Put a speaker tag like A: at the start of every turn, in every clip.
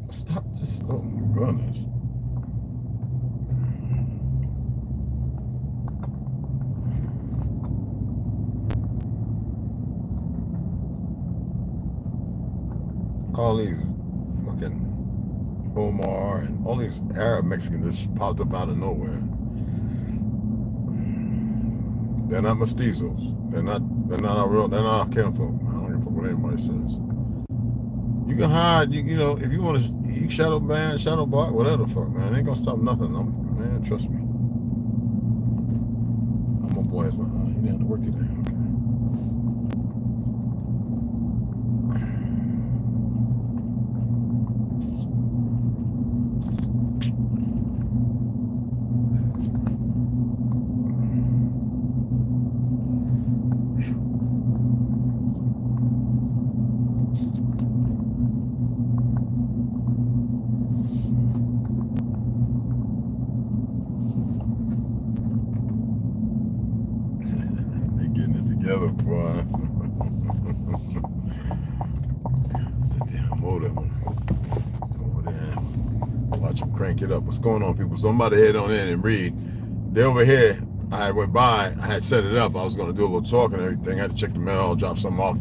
A: Stop this. Oh my goodness. All these fucking Omar and all these Arab Mexicans just popped up out of nowhere. They're not mestizos. They're not our real, they're not our kinfolk. I don't give a fuck what anybody says. You can hide, you know, if you want to, you shadow ban, shadow block, whatever the fuck, man. It ain't gonna stop nothing. Man, trust me. My boy is like, he didn't have to work today. Okay. It up. What's going on, people? Somebody head on in and read. They're over here. I went by. I had set it up. I was going to do a little talk and everything. I had to check the mail, drop something off.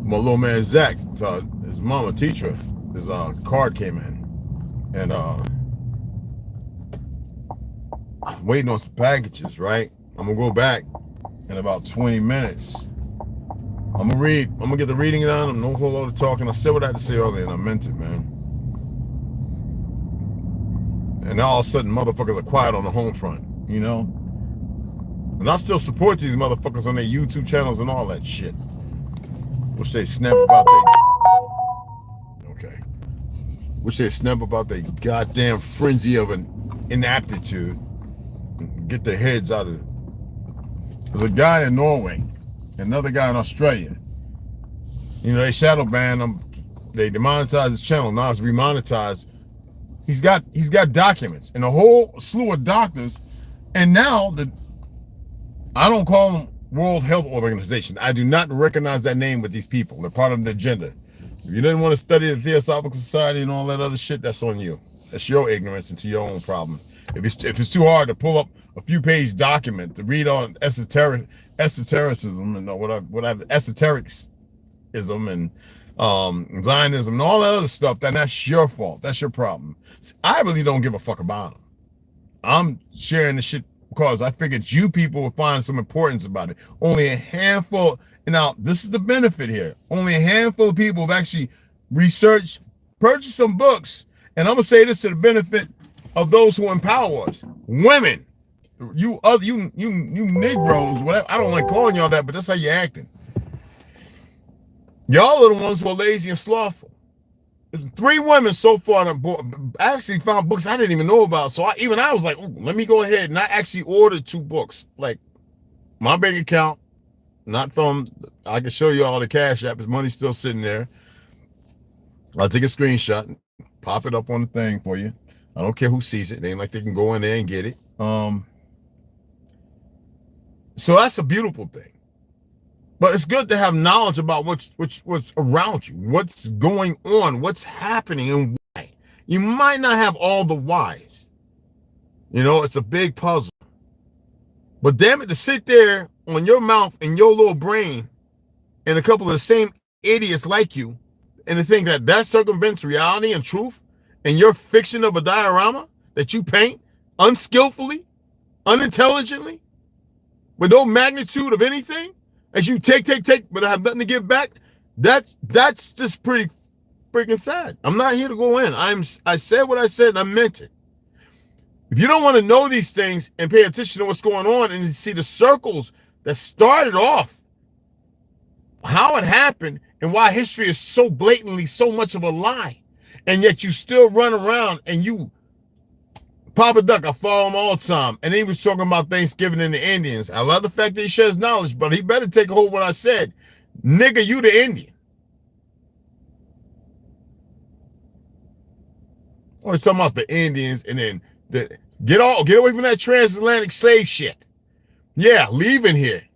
A: My little man Zach, his mama teacher, his card came in, and I'm waiting on some packages. Right, I'm gonna go back in about 20 minutes. I'm gonna read. I'm gonna get the reading done. I'm no whole lot of talking. I said what I had to say earlier, and I meant it, man. And now all of a sudden, motherfuckers are quiet on the home front, you know? And I still support these motherfuckers on their YouTube channels and all that shit. Wish they snap about their... Okay. Wish they snap about their goddamn frenzy of an inaptitude. And get their heads out of it. There's a guy in Norway, another guy in Australia. You know, they shadow banned him. They demonetized his channel. Now it's remonetized. He's got documents and a whole slew of doctors, and now I don't call them World Health Organization. I do not recognize that name with these people. They're part of the agenda. If you didn't want to study the Theosophical Society and all that other shit, that's on you. That's your ignorance and to your own problem. If it's too hard to pull up a few page document to read on esotericism and whatever esotericism and Zionism and all that other stuff, then that's your fault. That's your problem. See, I really don't give a fuck about them. I'm sharing the shit because I figured you people would find some importance about it. Only a handful, and now this is the benefit here. Only a handful of people have actually researched, purchased some books, and I'm gonna say this to the benefit of those who empower us. Women, you Negroes, whatever. I don't like calling y'all that, but that's how you're acting. Y'all are the ones who are lazy and slothful. 3 women so far actually found books I didn't even know about. So I was like, let me go ahead. And I actually ordered 2 books. Like, my bank account, not from, I can show you all the Cashapp. His money's still sitting there. I'll take a screenshot and pop it up on the thing for you. I don't care who sees it. They ain't like they can go in there and get it. So that's a beautiful thing. But it's good to have knowledge about what's around you, what's going on, what's happening, and why. You might not have all the whys. You know, it's a big puzzle. But damn it, to sit there on your mouth and your little brain and a couple of the same idiots like you and to think that circumvents reality and truth and your fiction of a diorama that you paint unskillfully, unintelligently, with no magnitude of anything, as you take, but I have nothing to give back, that's just pretty freaking sad. I'm not here to go in. I said what I said and I meant it. If you don't want to know these things and pay attention to what's going on and see the circles that started off, how it happened and why history is so blatantly so much of a lie, and yet you still run around and you Papa Duck, I follow him all the time. And he was talking about Thanksgiving and the Indians. I love the fact that he shares knowledge, but he better take a hold of what I said. Nigga, you the Indian. Always talking about the Indians and then get away from that transatlantic slave shit. Yeah, leaving here.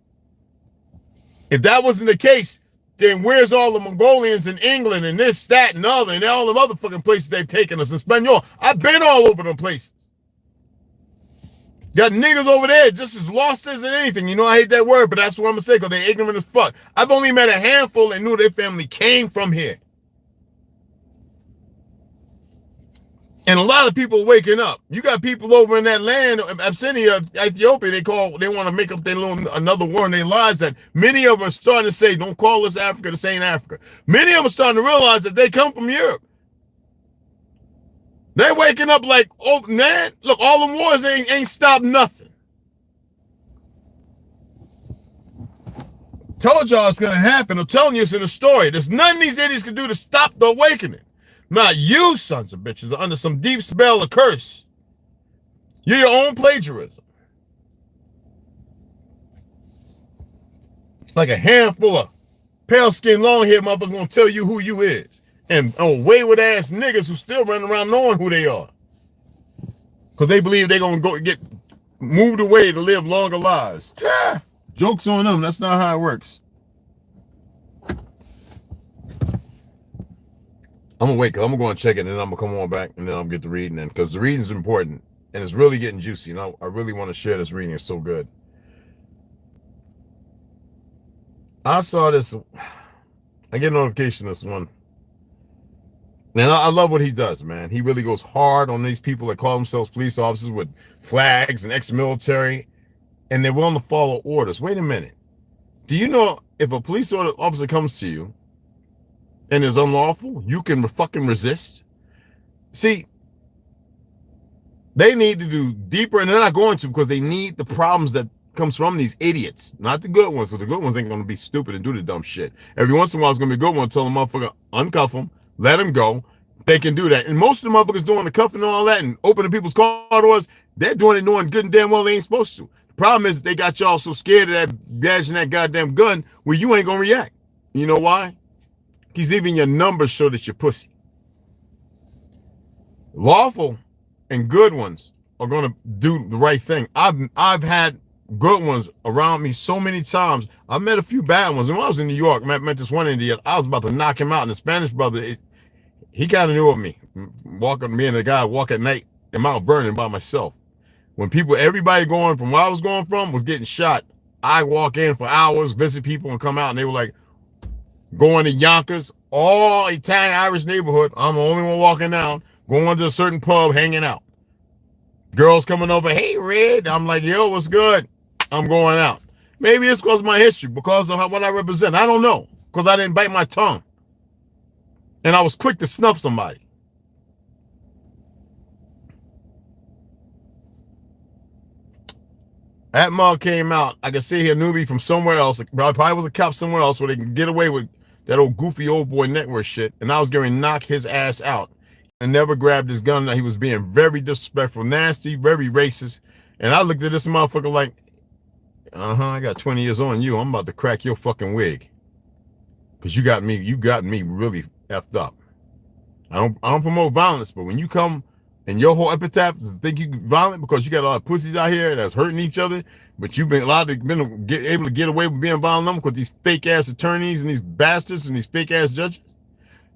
A: If that wasn't the case, then where's all the Mongolians in England and this, that, and other, and all the other fucking places they've taken us? Espanol. I've been all over them places. Got niggas over there just as lost as anything. You know, I hate that word, but that's what I'm gonna say, because they're ignorant as fuck. I've only met a handful and knew their family came from here. And a lot of people waking up. You got people over in that land, Abyssinia, Ethiopia, they want to make up their little another war in their lives, that many of them are starting to say, don't call us Africa, this ain't Africa. Many of them are starting to realize that they come from Europe. They're waking up like, oh man, look, all them wars ain't stopped nothing. Told y'all it's gonna happen. I'm telling you, it's in the story. There's nothing these idiots can do to stop the awakening. Not you, sons of bitches, are under some deep spell or curse. You're your own plagiarism. Like a handful of pale-skinned, long-haired motherfuckers gonna tell you who you is. And wayward ass niggas who still running around knowing who they are. Because they believe they're going to go get moved away to live longer lives. Joke's on them. That's not how it works. I'm going to wait, because I'm going to go and check it, and then I'm going to come on back, and then I'll get the reading in. Because the reading's important, and it's really getting juicy. And I really want to share this reading. It's so good. I saw this. I get a notification this one. And I love what he does, man. He really goes hard on these people that call themselves police officers with flags and ex-military, and they're willing to follow orders. Wait a minute. Do you know if a police officer comes to you and is unlawful, you can fucking resist? See, they need to do deeper, and they're not going to, because they need the problems that comes from these idiots, not the good ones, because the good ones ain't going to be stupid and do the dumb shit. Every once in a while, it's going to be a good one. Tell the motherfucker, uncuff them. Let them go. They can do that. And most of the motherfuckers doing the cuffing and all that and opening people's car doors, they're doing it knowing good and damn well they ain't supposed to. The problem is they got y'all so scared of that badging that goddamn gun where you ain't going to react. You know why? Because even your numbers show that you're pussy. Lawful and good ones are going to do the right thing. I've had good ones around me so many times. I met a few bad ones. And when I was in New York, met this one Indian, I was about to knock him out. And the Spanish brother, he kind of knew of me. Me and the guy walk at night in Mount Vernon by myself. When everybody going from where I was going from was getting shot, I walk in for hours, visit people, and come out, and they were like, going to Yonkers, all Italian Irish neighborhood. I'm the only one walking down, going to a certain pub, hanging out. Girls coming over, hey, Red. I'm like, yo, what's good? I'm going out. Maybe it's because of my history, because of what I represent. I don't know, because I didn't bite my tongue. And I was quick to snuff somebody. That mug came out. I could see here newbie from somewhere else. Probably was a cop somewhere else where they can get away with that old goofy old boy network shit. And I was going to knock his ass out. And never grabbed his gun. He was being very disrespectful, nasty, very racist. And I looked at this motherfucker like, I got 20 years on you. I'm about to crack your fucking wig. Because you got me really effed up. I don't promote violence, but when you come and your whole epitaph is to think you violent because you got a lot of pussies out here that's hurting each other, but you've been able to get away with being violent with these fake ass attorneys and these bastards and these fake ass judges.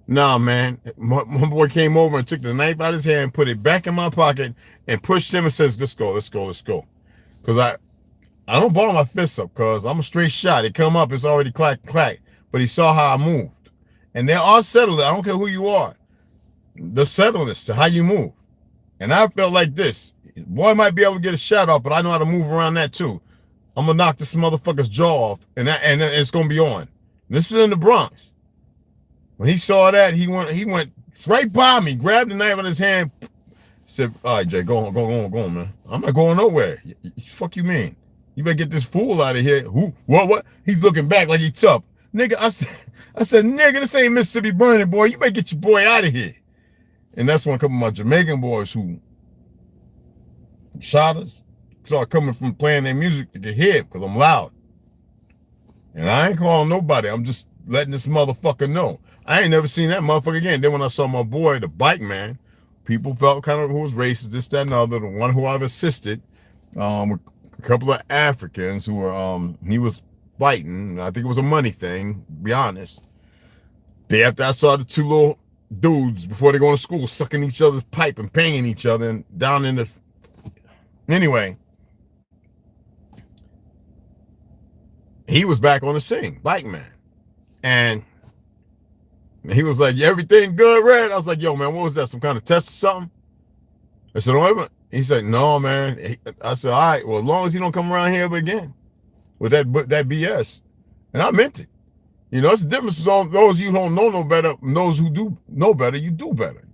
A: Nah, man. My boy came over and took the knife out of his hand, put it back in my pocket, and pushed him and says, let's go. Because I don't ball my fists up because I'm a straight shot. It come up, it's already clack. But he saw how I moved. And they all settled it. I don't care who you are. The settledness to how you move. And I felt like this. Boy might be able to get a shot off, but I know how to move around that too. I'm going to knock this motherfucker's jaw off, and it's going to be on. This is in the Bronx. When he saw that, he went right by me, grabbed the knife in his hand, said, all right, Jay, go on, man. I'm not going nowhere. Fuck you mean? You better get this fool out of here. Who? What? He's looking back like he tough. Nigga, I said, nigga, this ain't Mississippi Burning, boy. You better get your boy out of here. And that's when a couple of my Jamaican boys who shot us started coming from playing their music to get hit because I'm loud. And I ain't calling nobody. I'm just letting this motherfucker know. I ain't never seen that motherfucker again. Then when I saw my boy, the bike man, people felt kind of who was racist, this, that, and the other. The one who I've assisted, with a couple of Africans who were, he was fighting. I think it was a money thing, to be honest. Day after I saw the two little dudes before they go to school sucking each other's pipe and banging each other and down in the... Anyway, he was back on the scene, bike man. And he was like, everything good, Red? I was like, yo, man, what was that? Some kind of test or something? I said, oh, he said, no, man. I said, all right, well, as long as he don't come around here again with that BS. And I meant it. You know, it's the difference between those you don't know no better and those who do know better, you do better.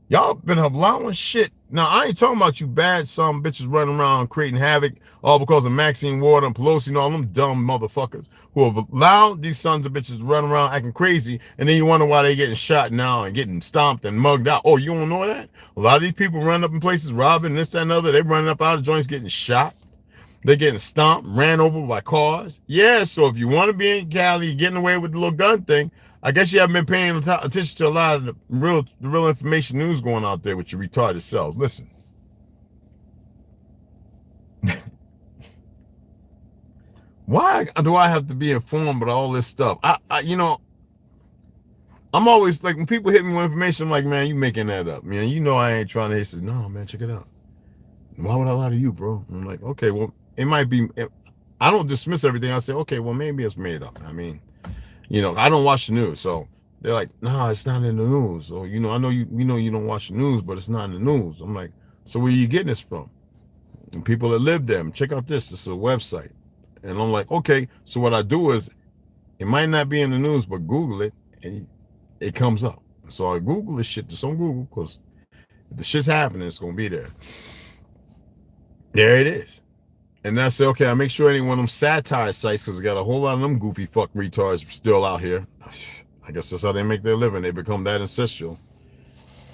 A: Y'all been allowing shit. Now, I ain't talking about you bad some bitches running around creating havoc all because of Maxine Ward and Pelosi and all them dumb motherfuckers who have allowed these sons of bitches to run around acting crazy, and then you wonder why they getting shot now and getting stomped and mugged out. Oh, you don't know that? A lot of these people running up in places, robbing this, that, and other, they running up out of joints getting shot. They're getting stomped, ran over by cars. Yeah, so if you want to be in Cali, getting away with the little gun thing, I guess you haven't been paying attention to a lot of the real information news going out there with your retarded selves. Listen. Why do I have to be informed about all this stuff? You know, I'm always like, when people hit me with information, I'm like, man, you making that up. Man, you know I ain't trying to. He says, no, man, check it out. Why would I lie to you, bro? I'm like, okay, well, it might be. I don't dismiss everything. I say, okay, well, maybe it's made up. I mean, you know, I don't watch the news, so they're like, nah, it's not in the news. So, you know, I know you know you don't watch the news, but it's not in the news. I'm like, so where are you getting this from? And people that live there, check out this. This is a website. And I'm like, okay, so what I do is, it might not be in the news, but Google it, and it comes up. So I Google this shit just on Google, because if the shit's happening, it's going to be there. There it is. And I say, okay, I make sure any one of them satire sites, because I got a whole lot of them goofy fuck retards still out here. I guess that's how they make their living. They become that ancestral.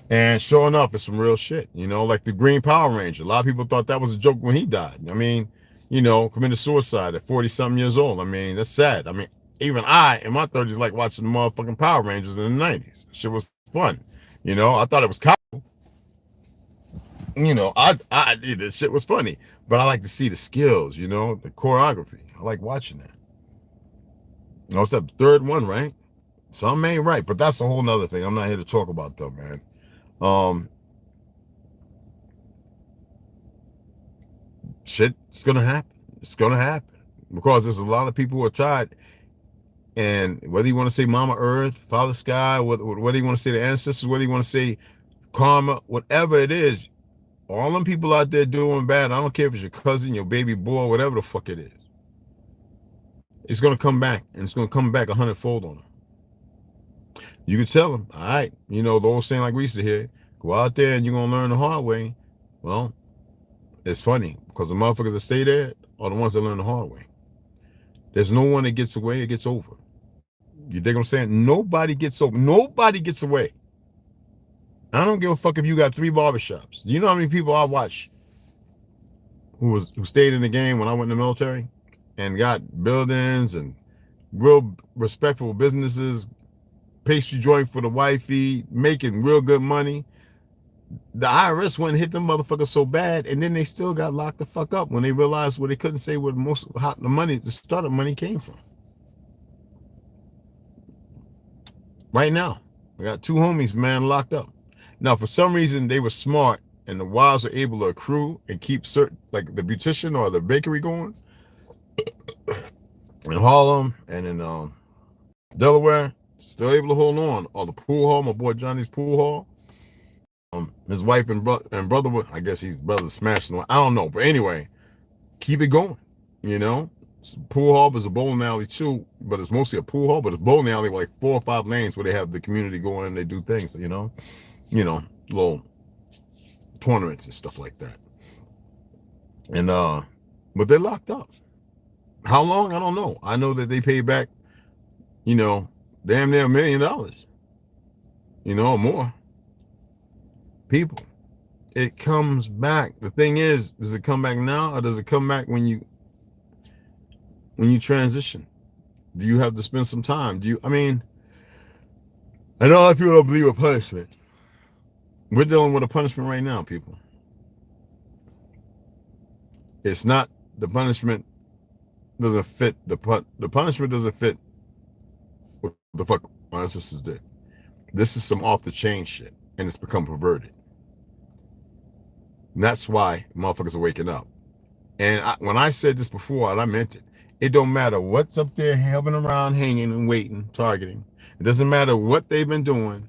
A: And sure enough, it's some real shit. You know, like the Green Power Ranger. A lot of people thought that was a joke when he died. I mean, you know, committed suicide at 40-something years old. I mean, that's sad. I mean, even I, in my 30s, like watching the motherfucking Power Rangers in the 90s. Shit was fun. You know, I thought it was cool. You know, I did this shit was funny, but I like to see the skills, you know, the choreography. I like watching that. You know, it's that third one, right? Some ain't right, but that's a whole nother thing. I'm not here to talk about though, man. Shit's gonna happen. It's gonna happen because there's a lot of people who are tired. And whether you want to say Mama Earth, Father Sky, whether you want to say the ancestors, whether you want to say karma, whatever it is, all them people out there doing bad, I don't care if it's your cousin, your baby boy, whatever the fuck it is. It's going to come back, and it's going to come back 100-fold on them. You can tell them, all right, you know, the old saying like we used to hear, go out there and you're going to learn the hard way. Well, it's funny, because the motherfuckers that stay there are the ones that learn the hard way. There's no one that gets away, it gets over. You dig what I'm saying? Nobody gets over. Nobody gets away. I don't give a fuck if you got 3 barbershops. Do you know how many people I watch who stayed in the game when I went in the military and got buildings and real respectful businesses, pastry joint for the wifey, making real good money? The IRS went and hit them motherfuckers so bad, and then they still got locked the fuck up when they realized they couldn't say where the money, the startup money came from. Right now, I got 2 homies, man, locked up. Now, for some reason, they were smart, and the wives were able to accrue and keep certain, like the beautician or the bakery going in Harlem and in Delaware, still able to hold on. Or the pool hall, my boy Johnny's pool hall. His wife and brother, I guess his brother smashing one. I don't know, but anyway, keep it going. You know, pool hall is a bowling alley too, but it's mostly a pool hall. But it's bowling alley with like 4 or 5 lanes where they have the community going and they do things. You know, little tournaments and stuff like that. And but they're locked up. How long? I don't know. I know that they pay back, you know, damn near $1 million. You know, or more. People, it comes back. The thing is, does it come back now, or does it come back when you transition? Do you have to spend some time? I mean, I know a lot of people don't believe in punishment. We're dealing with a punishment right now, people. It's not the punishment doesn't fit the punishment doesn't fit what the fuck my ancestors did. This is some off the chain shit, and it's become perverted. And that's why motherfuckers are waking up. And when I said this before, and I meant it, it don't matter what's up there hovering around, hanging and waiting, targeting. It doesn't matter what they've been doing.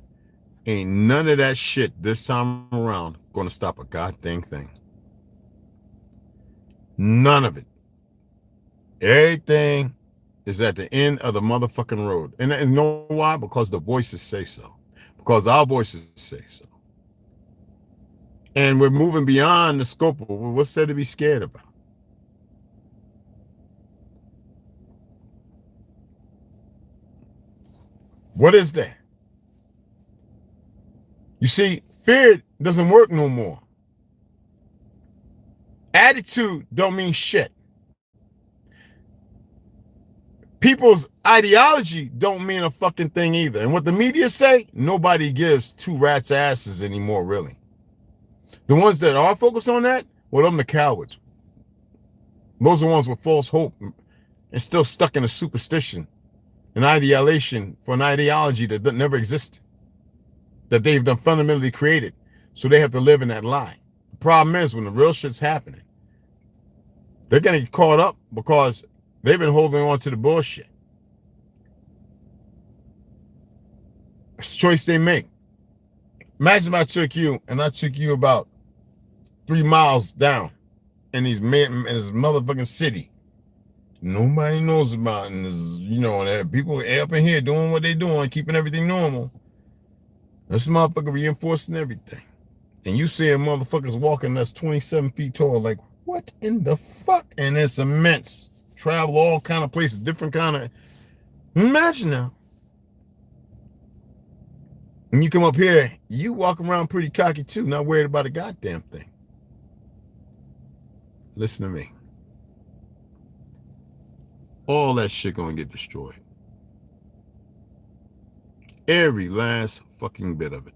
A: Ain't none of that shit this time around going to stop a goddamn thing. None of it. Everything is at the end of the motherfucking road. And you know why? Because the voices say so. Because our voices say so. And we're moving beyond the scope of what's there to be scared about. What is that? You see, fear doesn't work no more. Attitude don't mean shit. People's ideology don't mean a fucking thing either. And what the media say, nobody gives two rats' asses anymore, really. The ones that are focused on that, well, them the cowards. Those are the ones with false hope and still stuck in a superstition, an ideation for an ideology that never existed, that they've done fundamentally created, so they have to live in that lie. The problem is when the real shit's happening, they're going to get caught up because they've been holding on to the bullshit. It's a choice they make. Imagine if I took you and I took you about 3 miles down in this motherfucking city. Nobody knows about it. And there's, you know, and people up in here doing what they're doing, keeping everything normal. This motherfucker reinforcing everything. And you seeing motherfuckers walking that's 27 feet tall, like, what in the fuck? And it's immense. Travel all kind of places, different kind of. Imagine now. And you come up here, you walk around pretty cocky too, not worried about a goddamn thing. Listen to me. All that shit gonna get destroyed. Every last fucking bit of it.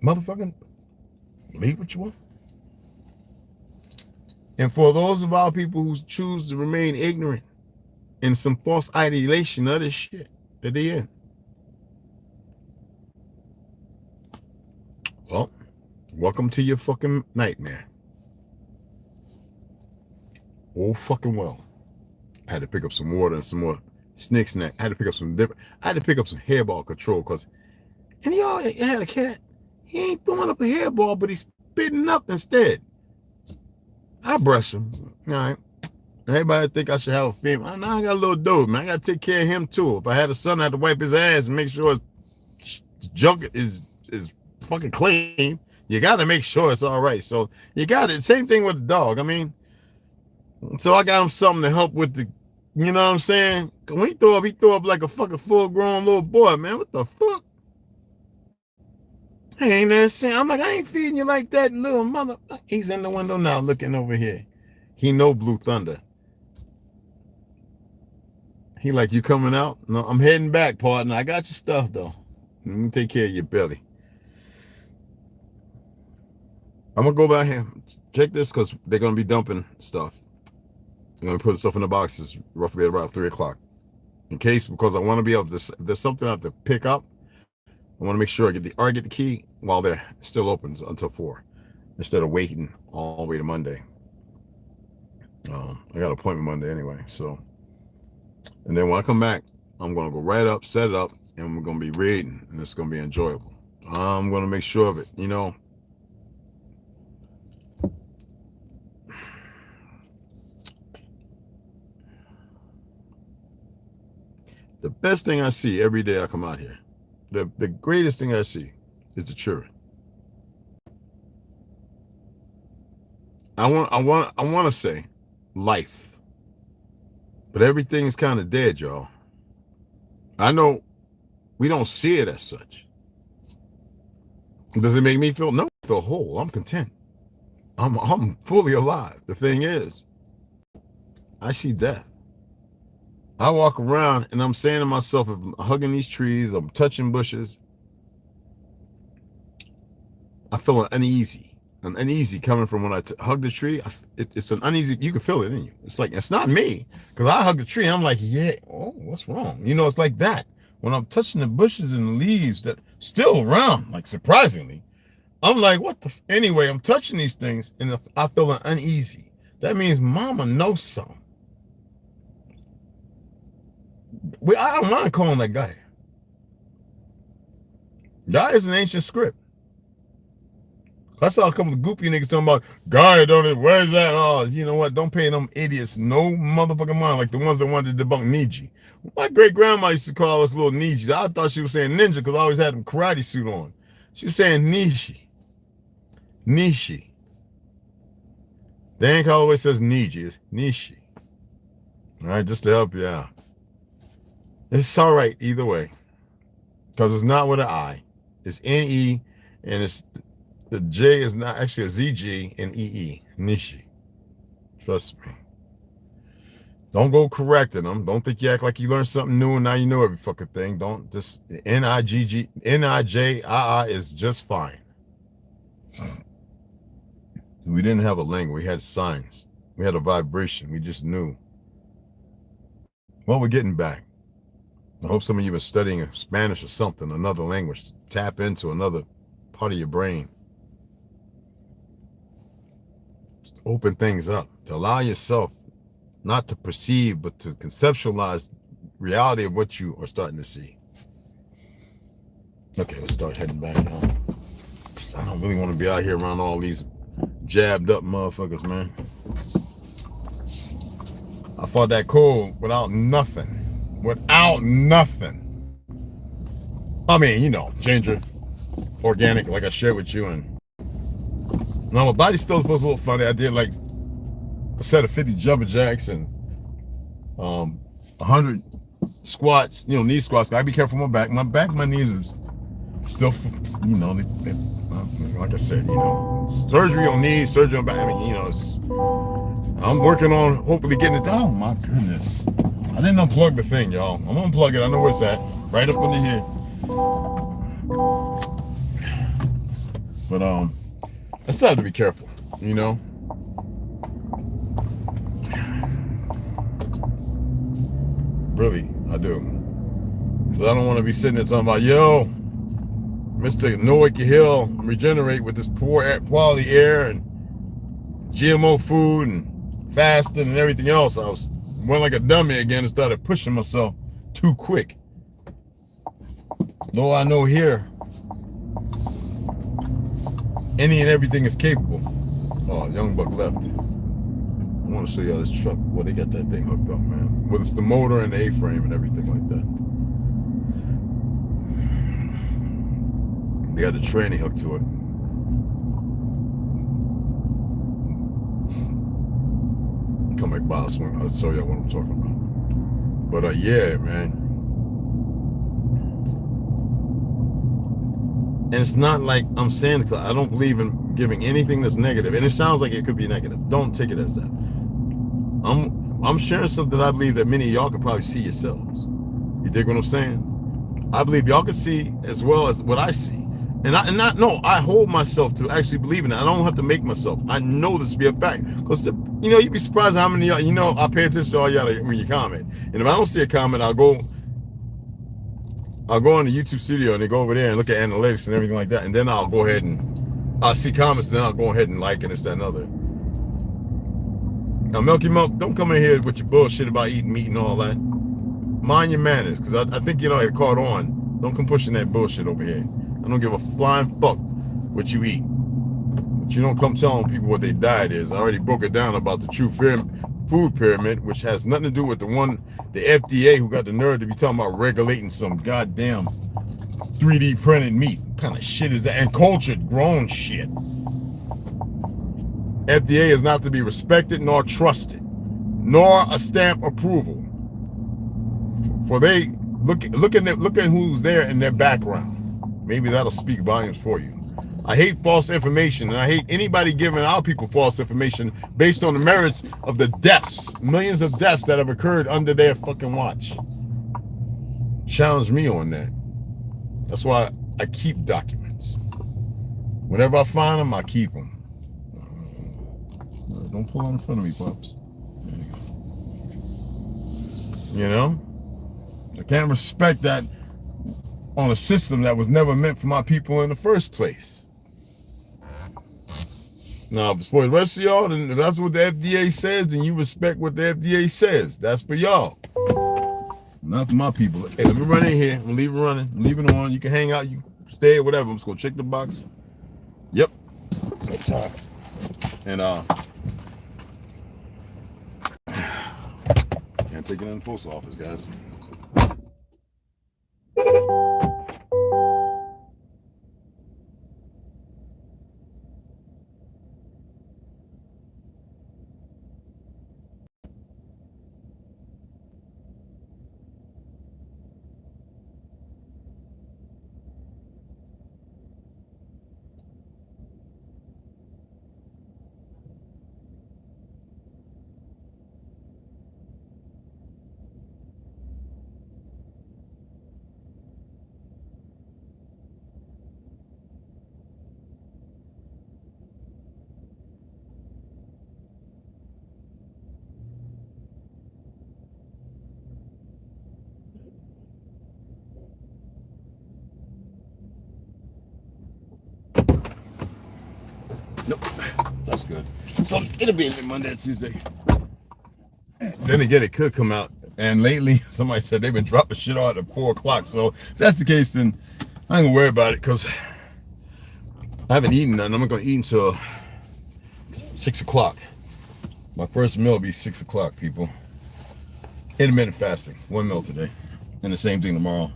A: Motherfucking believe what you want. And for those of our people who choose to remain ignorant in some false ideation of this shit that they in, well, welcome to your fucking nightmare. Oh fucking well. I had to pick up some water and some more snake snack. I had to pick up some hairball control because, and y'all had a cat. He ain't throwing up a hairball, but he's spitting up instead. I brush him. All right. Everybody think I should have a female. Now I got a little dude, man. I got to take care of him too. If I had a son, I had to wipe his ass and make sure his junk is fucking clean. You got to make sure it's all right. So you got it. Same thing with the dog. I mean, so I got him something to help with the, you know what I'm saying? When he throw up like a fucking full-grown little boy, man. What the fuck? I ain't that saying. I'm like, I ain't feeding you like that, little mother. He's in the window now looking over here. He know Blue Thunder. He like, you coming out? No, I'm heading back, partner. I got your stuff, though. Let me take care of your belly. I'm going to go back here. Check this because they're going to be dumping stuff. I'm going to put stuff in the boxes roughly at about 3 o'clock. In case, because I want to be able to, if there's something I have to pick up, I want to make sure I get the key while they're still open until 4, instead of waiting all the way to Monday. I got an appointment Monday anyway, so. And then when I come back, I'm going to go right up, set it up, and we're going to be reading, and it's going to be enjoyable. I'm going to make sure of it, you know. The best thing I see every day I come out here, the greatest thing I see is the children. I want to say life, but everything is kind of dead, y'all. I know we don't see it as such. Does it make me feel? No, I feel whole. I'm content. I'm fully alive. The thing is, I see death. I walk around and I'm saying to myself, if I'm hugging these trees, I'm touching bushes, I feel uneasy. An uneasy coming from when I hug the tree. It's an uneasy, you can feel it in you. It's like, it's not me. Because I hug the tree, I'm like, yeah, oh, what's wrong? You know, it's like that. When I'm touching the bushes and the leaves that still around, like surprisingly, I'm like, what the, anyway, I'm touching these things and I feel uneasy. That means mama knows something. I don't mind calling that guy. God is an ancient script. That's how I come with goopy niggas talking about, God, don't it, where's that? Oh, you know what? Don't pay them idiots no motherfucking mind, like the ones that wanted to debunk Niji. My great grandma used to call us little Nijis. I thought she was saying ninja because I always had them karate suit on. She was saying Nishi. Nishi. Dan Calloway says Niji. It's Nishi. All right, just to help you out. It's all right either way. Because it's not with an I. It's N-E, and it's the J is not actually a ZG and EE. Nishi. Trust me. Don't go correcting them. Don't think you act like you learned something new and now you know every fucking thing. Don't just N-I-G-G, N-I-J-I-I is just fine. We didn't have a language. We had signs. We had a vibration. We just knew. Well, we're getting back. I hope some of you are studying Spanish or something, another language. Tap into another part of your brain. Just open things up. To allow yourself not to perceive, but to conceptualize reality of what you are starting to see. Okay, let's start heading back now. I don't really want to be out here around all these jabbed up motherfuckers, man. I fought that cold without nothing. Without nothing. I mean, you know, ginger, organic, like I shared with you. And now my body still feels a little funny. I did like a set of 50 jumping jacks and 100 squats, you know, knee squats. I be careful with my back. My knees is still, you know, like I said, you know, surgery on knees, surgery on back. I mean, you know, it's just, I'm working on hopefully getting it down. Oh my goodness. I didn't unplug the thing, y'all. I'm gonna unplug it. I know where it's at. Right up under here. But I still have to be careful, you know. Really, I do. Because I don't want to be sitting there talking about, yo, Mr. Noah Hill regenerate with this poor air, quality air and GMO food and fasting and everything else. I went like a dummy again and started pushing myself too quick. Though I know here, any and everything is capable. Oh, Young Buck left. I want to show y'all this truck. Well, they got that thing hooked up, man. With it's the motor and the A-frame and everything like that. They got the tranny hooked to it. Come back by, I'll show y'all what I'm talking about. But yeah, man. And it's not like I'm saying, I don't believe in giving anything that's negative. And it sounds like it could be negative. Don't take it as that. I'm sharing something that I believe that many of y'all can probably see yourselves. You dig what I'm saying? I believe y'all can see as well as what I see. And I hold myself to actually believing that. I don't have to make myself. I know this to be a fact. Because, you know, you'd be surprised how many of y'all, you know, I pay attention to all y'all when you comment. And if I don't see a comment, I'll go on the YouTube studio and they go over there and look at analytics and everything like that. And then I'll go ahead and I'll see comments and then I'll go ahead and like and this, that, and other. Now, Milky Milk, don't come in here with your bullshit about eating meat and all that. Mind your manners, because I think, you know, it caught on. Don't come pushing that bullshit over here. I don't give a flying fuck what you eat. But you don't come telling people what their diet is. I already broke it down about the TRU food pyramid, which has nothing to do with the FDA who got the nerve to be talking about regulating some goddamn 3D printed meat. What kind of shit is that? And cultured, grown shit. FDA is not to be respected nor trusted, nor a stamp approval. For they look at who's there in their background. Maybe that'll speak volumes for you. I hate false information, and I hate anybody giving our people false information based on the merits of the deaths, millions of deaths that have occurred under their fucking watch. Challenge me on that. That's why I keep documents. Whenever I find them, I keep them. Don't pull out in front of me, Pops. There you go. You know? I can't respect that on a system that was never meant for my people in the first place. Now, for the rest of y'all, then if that's what the FDA says, then you respect what the FDA says. That's for y'all. Not for my people. Hey, let me run in here. I'm gonna leave it running. I'm leaving it on. You can hang out. You stay, whatever. I'm just gonna check the box. Yep. And can't take it in the post office, guys. Nope, that's good. So it'll be Monday, Tuesday. Then again, it could come out. And lately, somebody said they've been dropping shit out at 4 o'clock. So if that's the case, then I ain't gonna worry about it because I haven't eaten nothing. I'm not gonna eat until 6 o'clock. My first meal will be 6 o'clock, people. Intermittent fasting, 1 meal today. And the same thing tomorrow.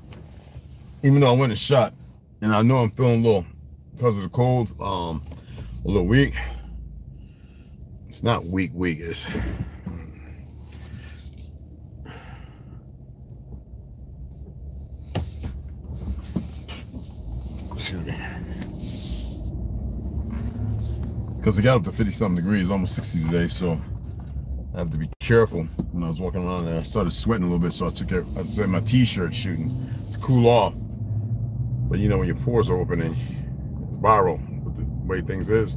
A: Even though I went and shot, and I know I'm feeling a little, because of the cold, a little weak. It's not weak, it's excuse me. Because it got up to 50-something degrees, almost 60 today, so I have to be careful when I was walking around and I started sweating a little bit, so I took I said my t-shirt shooting to cool off. But you know, when your pores are open and it's viral with the way things is,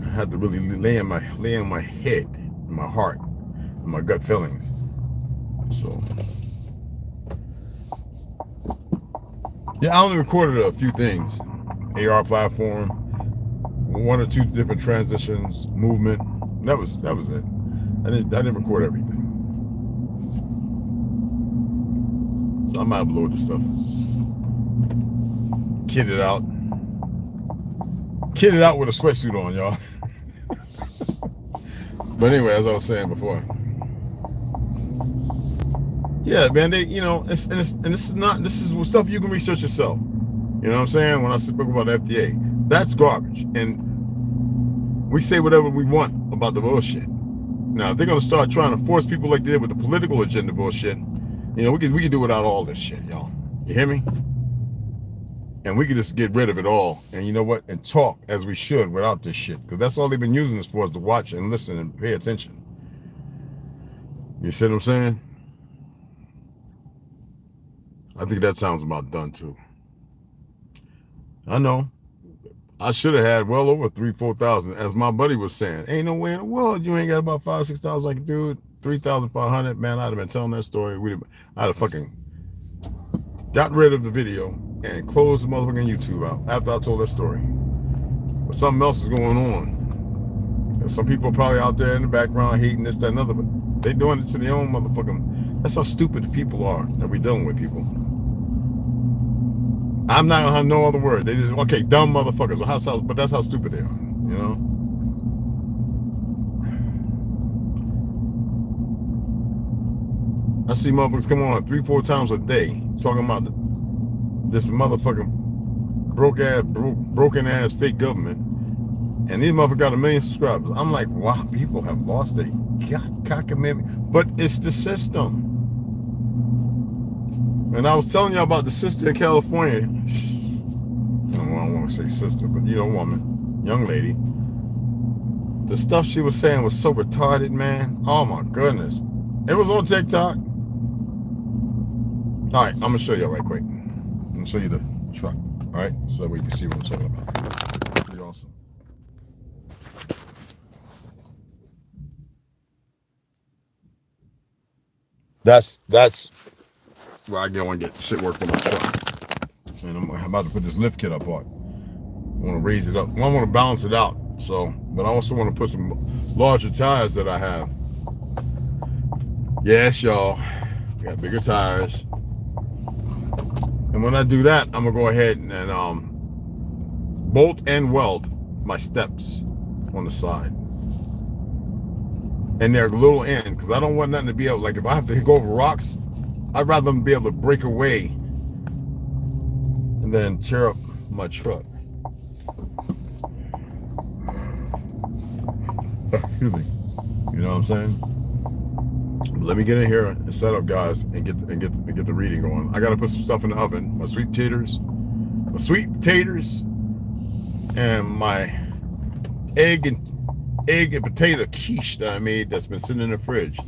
A: I had to really lay on my head, and my heart, and my gut feelings. So yeah, I only recorded a few things. AR platform, 1 or 2 different transitions, movement. That was it. I didn't record everything. So I might upload the stuff. Kitted out with a sweatsuit on, y'all. But anyway, as I was saying before, yeah, man, this is stuff you can research yourself. You know what I'm saying? When I speak about the FDA, that's garbage, and we say whatever we want about the bullshit. Now, if they're gonna start trying to force people like they did with the political agenda bullshit, you know, we can do without all this shit, y'all. You hear me? And we could just get rid of it all, and you know what? And talk as we should without this shit, because that's all they've been using this for, is to watch and listen and pay attention. You see what I'm saying? I think that sounds about done too. I know. I should have had well over 3,000-4,000, as my buddy was saying. Ain't no way in the world you ain't got about 5,000-6,000. Like, dude, 3,500. Man, I'd have been telling that story. I'd have fucking got rid of the video and closed the motherfucking YouTube out after I told that story. But something else is going on. And some people are probably out there in the background hating this, that, and other, but they doing it to their own motherfucking. That's how stupid the people are that we dealing with, people. I'm not gonna have no other word. They just, okay, dumb motherfuckers. But that's how stupid they are, you know? I see motherfuckers come on 3-4 times a day talking about this motherfucking broken ass fake government, and these motherfuckers got 1 million subscribers. I'm like, wow, people have lost their cockamamie. But it's the system. And I was telling you about the sister in California. I don't want gonna say sister, but you know, woman, young lady. The stuff she was saying was so retarded, man. Oh my goodness. It was on TikTok. All right, I'm gonna show you right quick. I'm gonna show you the truck. All right, so we can see what I'm talking about. Pretty awesome. That's where I go and get shit worked on my truck. And I'm about to put this lift kit up on. I want to raise it up. I want to balance it out. So, but I also want to put some larger tires that I have. Yes, y'all. Got bigger tires. And when I do that, I'm gonna go ahead and bolt and weld my steps on the side. And they're a little in, because I don't want nothing to be able, like if I have to go over rocks, I'd rather them be able to break away and then tear up my truck. Excuse me. You know what I'm saying? Let me get in here and set up, guys, and get the reading going. I gotta put some stuff in the oven. My sweet potatoes, and my egg and potato quiche that I made that's been sitting in the fridge.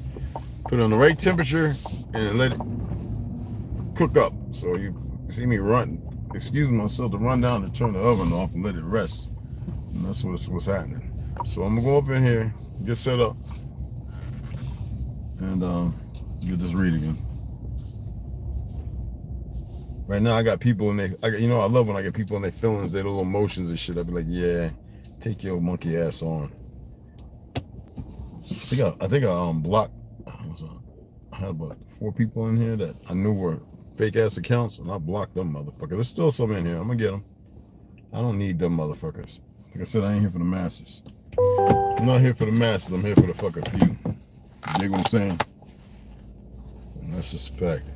A: Put it on the right temperature and let it cook up. So you see me excuse myself to run down and turn the oven off and let it rest. And that's what's happening. So I'm gonna go up in here, get set up, and get this reading in. Right now I got people in I love when I get people in their feelings, their little emotions and shit. I be like, yeah, take your monkey ass on. I think I blocked. I had about 4 people in here that I knew were fake ass accounts, and I blocked them motherfuckers. There's still some in here. I'm gonna get them. I don't need them motherfuckers. Like I said, I ain't here for the masses. I'm not here for the masses. I'm here for the fucking few. You dig what I'm saying? And that's just a fact.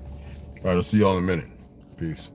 A: All right, I'll see y'all in a minute. Peace.